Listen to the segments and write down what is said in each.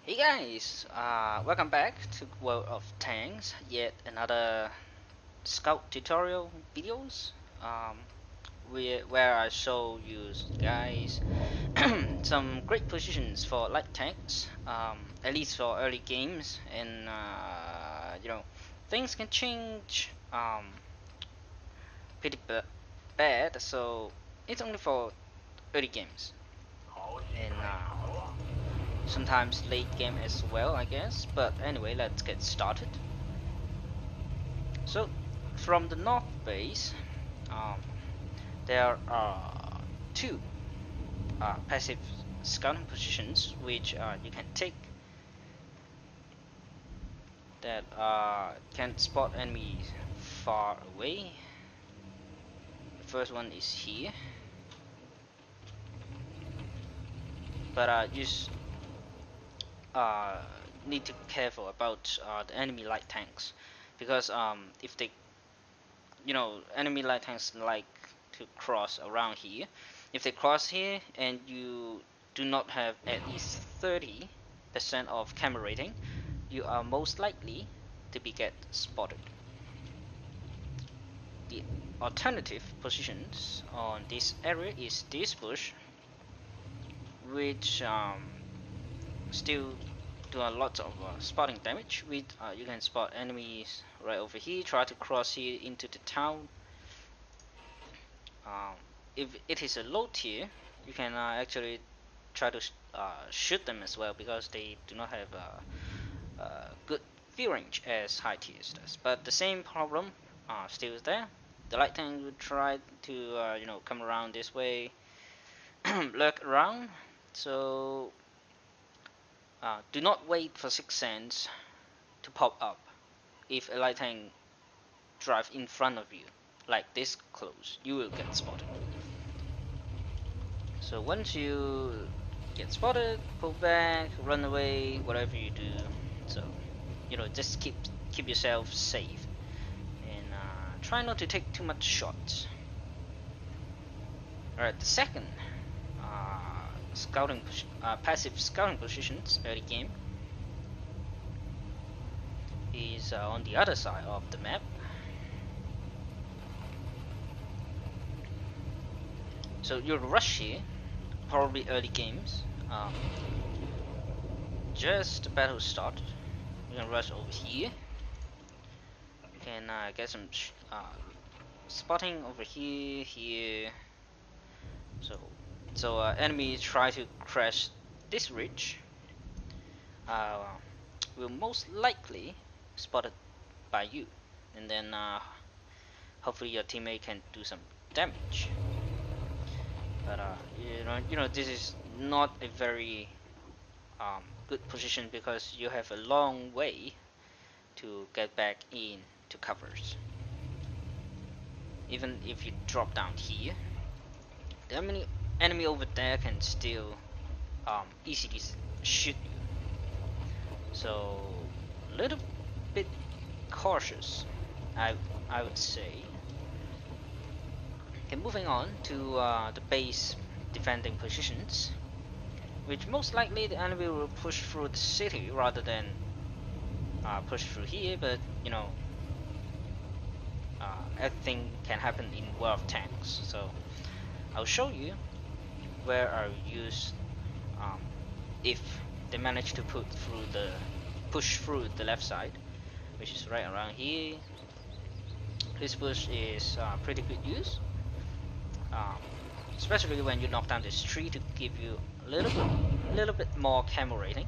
Hey guys, welcome back to World of Tanks, yet another scout tutorial videos where I show you guys some great positions for light tanks, at least for early games, and things can change pretty bad, so it's only for early games and sometimes late game as well, I guess. But anyway, let's get started. So from the north base, um, there are two passive scouting positions which you can take that can spot enemies far away. The first one is here, but just need to be careful about the enemy light tanks, because if they, enemy light tanks like to cross around here. If they cross here and you do not have at least 30% of camera rating, you are most likely to get spotted. The alternative positions on this area is this bush, which still do a lot of spotting damage. With you can spot enemies right over here. Try to cross here into the town. If it is a low tier, you can actually try to shoot them as well, because they do not have good view range as high tiers does. But the same problem still is there. The light tank would try to come around this way, lurk around. So do not wait for 6 cents to pop up if a light tank drive in front of you like this close. You will get spotted. So once you get spotted, pull back, run away, whatever you do. So just keep yourself safe and try not to take too much shots. Alright, the second passive scouting positions early game is on the other side of the map. So you'll rush here, probably early games. Just the battle start, you can rush over here. You can get some spotting over here. So enemies try to crash this ridge, will most likely spotted by you, and then hopefully your teammate can do some damage. But this is not a very good position, because you have a long way to get back in to covers. Even if you drop down here, the enemy over there can still easily shoot you. So a little bit cautious, I would say. Okay, moving on to the base defending positions, which most likely the enemy will push through the city rather than push through here. But everything can happen in World of Tanks. So I'll show you where I use if they manage to push through the left side, which is right around here. This push is pretty good use, especially when you knock down this tree to give you a little bit more camo rating.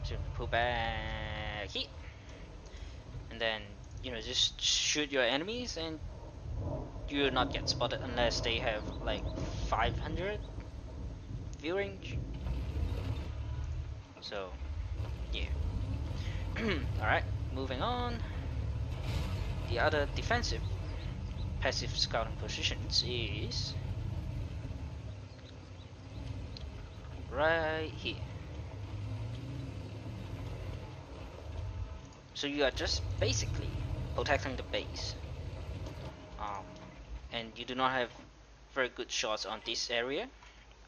So pull back here, and then just shoot your enemies, and you will not get spotted unless they have like 500 view range. So yeah. Alright, moving on. The other defensive passive scouting positions is right here. So you are just basically protecting the base, and you do not have very good shots on this area.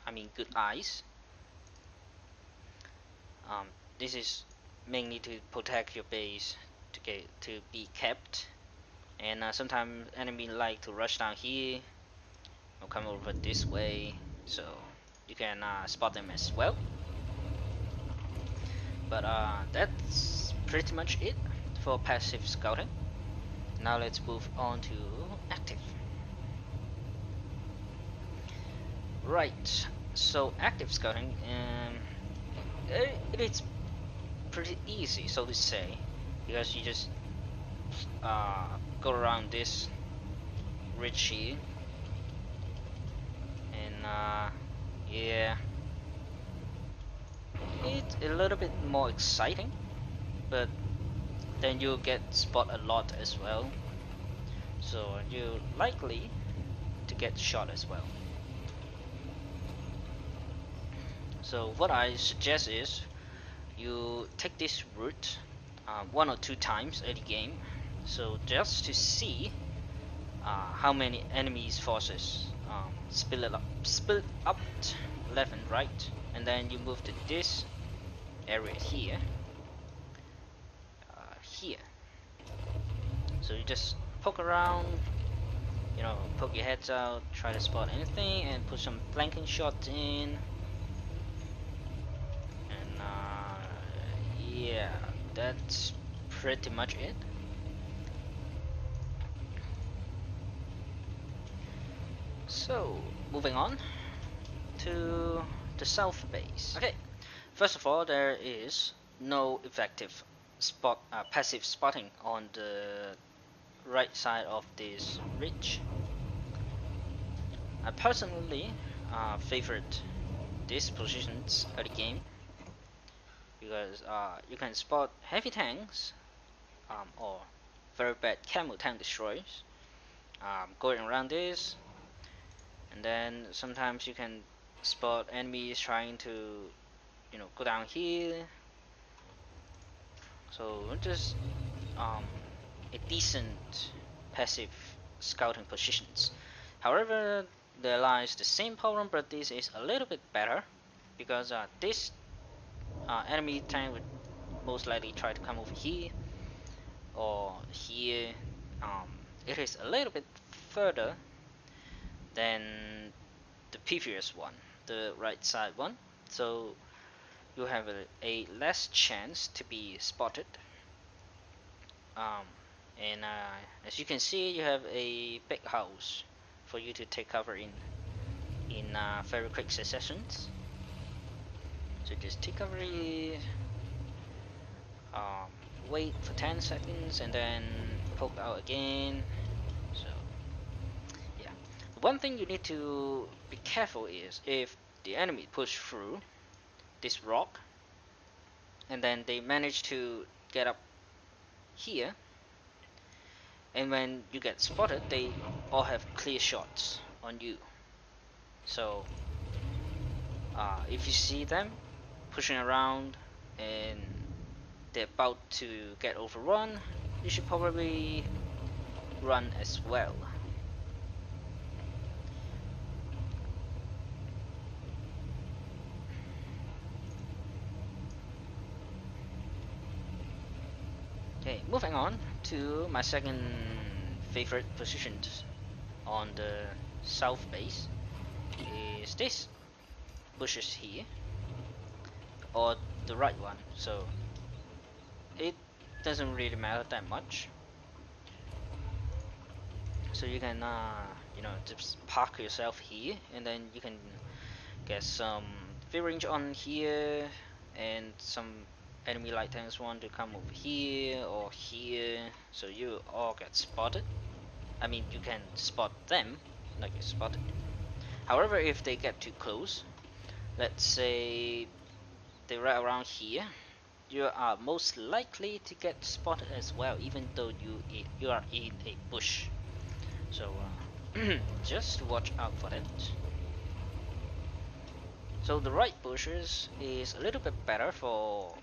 I mean, good eyes. this is mainly to protect your base to be kept. And sometimes enemy like to rush down here or come over this way, so you can spot them as well. But that's pretty much it for passive scouting. Now let's move on to active. Right, so active scouting, it is pretty easy, so to say, because you just go around this ridge here, and yeah, it's a little bit more exciting, but then you'll get spot a lot as well, so you're likely to get shot as well. So what I suggest is you take this route 1 or 2 times at the game, so just to see how many enemies forces split up left and right, and then you move to this area here. So you just poke around, you know, poke your heads out, try to spot anything, and put some flanking shots in. And yeah, that's pretty much it. So moving on to the south base. Okay, first of all, there is no effective passive spotting on the right side of this ridge. I personally favorite these positions of the game because you can spot heavy tanks or very bad camo tank destroyers going around this, and then sometimes you can spot enemies trying to, you know, go down here. So just a decent passive scouting positions. However, there lies the same problem, but this is a little bit better because this enemy tank would most likely try to come over here or here. It is a little bit further than the previous one, the right side one, so you have a less chance to be spotted. And as you can see, you have a big house for you to take cover in very quick successions. So just take cover here, wait for 10 seconds, and then poke out again. So yeah, the one thing you need to be careful is if the enemy push through this rock and then they manage to get up here, and when you get spotted, they all have clear shots on you. So if you see them pushing around and they're about to get overrun, you should probably run as well. Okay, moving on to my second favorite position on the south base is this bushes here, or the right one, so it doesn't really matter that much. So you can you know, just park yourself here, and then you can get some free range on here, and some enemy light tanks want to come over here or here, so you all get spotted. I mean, you can spot them, not get spotted. However, if they get too close, let's say they're right around here, you are most likely to get spotted as well, even though you are in a bush. So just watch out for that. So the right bushes is a little bit better for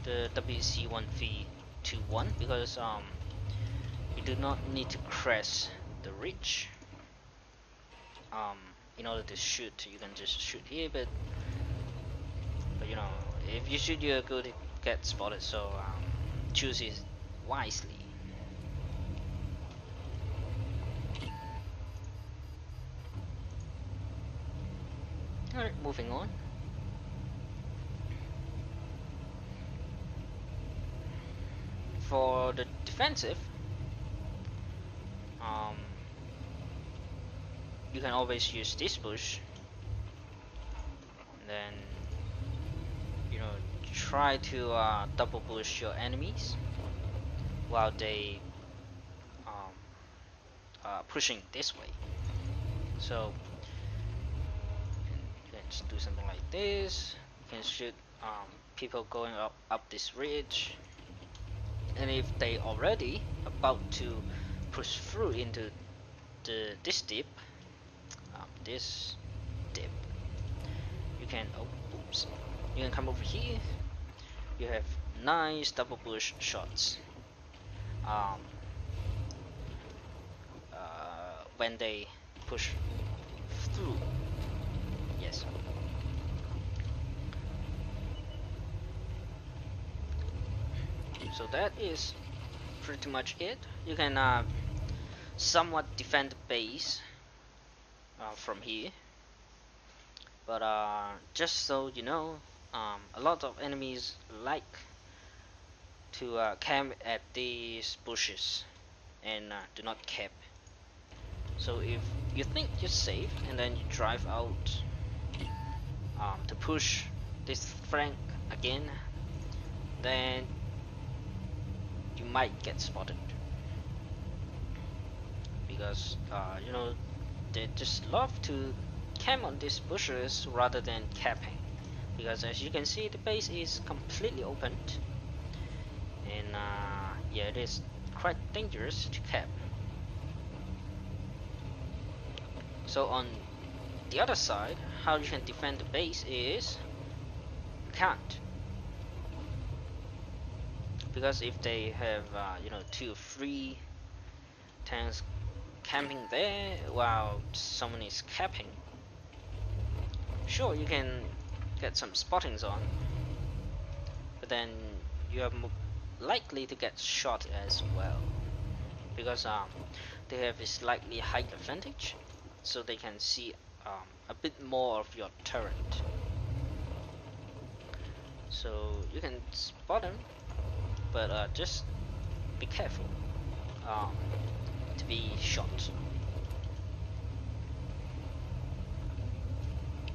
the WC1V21 because you do not need to crest the ridge in order to shoot. You can just shoot here, but you know, if you shoot, you're going to get spotted. So choose it wisely. Alright, moving on. For the defensive, you can always use this push, and then you know, try to double push your enemies while they pushing this way. So you can just do something like this. You can shoot people going up this ridge, and if they already about to push through into this dip, you can you can come over here. You have nice double push shots when they push through. Yes. So that is pretty much it. You can somewhat defend the base from here, but just so you know, a lot of enemies like to camp at these bushes and do not camp. So if you think you're safe and then you drive out to push this flank again, then you might get spotted, because you know, they just love to camp on these bushes rather than camping, because as you can see, the base is completely opened, and yeah, it is quite dangerous to camp. So on the other side, how you can defend the base is you can't, because if they have you know, 2 or 3 tanks camping there while someone is camping, sure, you can get some spottings on, but then you are likely to get shot as well, because they have a slightly height advantage, so they can see a bit more of your turret. So you can spot them, but just be careful to be shot.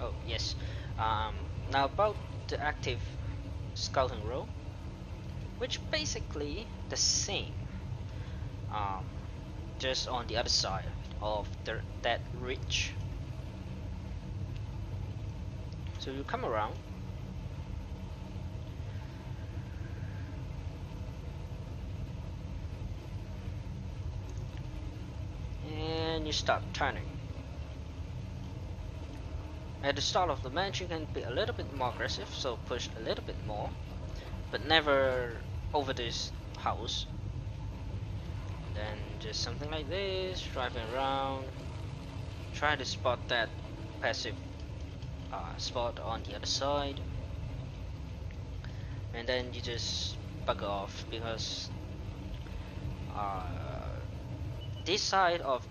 Oh yes. Now about the active scouting role, which basically the same, just on the other side of that ridge. So you come around, and you start turning. At the start of the match, you can be a little bit more aggressive, so push a little bit more, but never over this house. Then just something like this, driving around, try to spot that passive spot on the other side, and then you just bug off, because this side of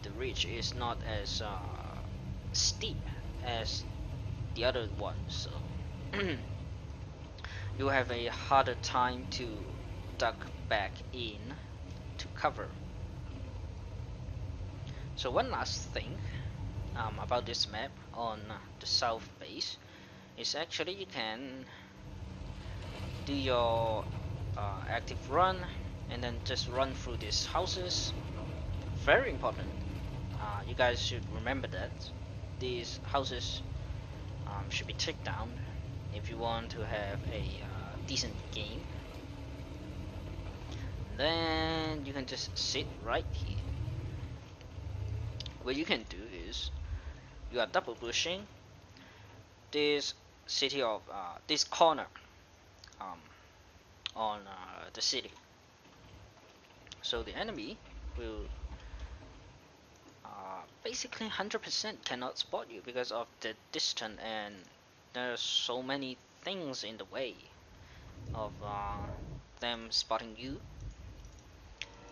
the ridge is not as steep as the other one, so you have a harder time to duck back in to cover. So one last thing about this map on the south base is actually you can do your active run and then just run through these houses. Very important, you guys should remember that these houses should be taken down if you want to have a decent game. Then you can just sit right here. What you can do is you are double pushing this city of this corner on the city, so the enemy will basically 100% cannot spot you because of the distance, and there are so many things in the way of them spotting you,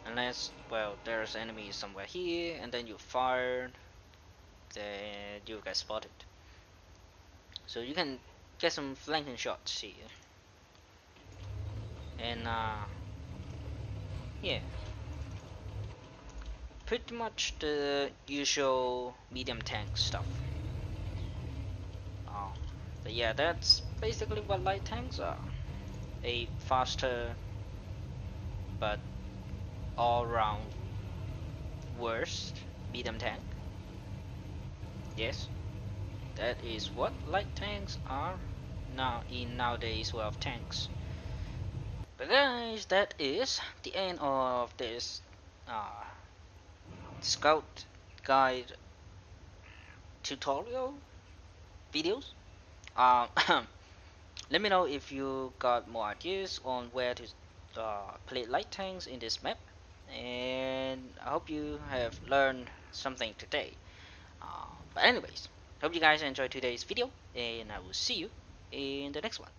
unless, well, there's enemies somewhere here and then you fired, then you get spotted. So you can get some flanking shots here, and yeah, pretty much the usual medium tank stuff. But yeah, that's basically what light tanks are. A faster but all round worst medium tank. Yes, that is what light tanks are now in nowadays world of tanks. But guys, that is the end of this scout guide tutorial videos. Let me know if you got more ideas on where to play light tanks in this map, and I hope you have learned something today. But anyways, hope you guys enjoyed today's video, and I will see you in the next one.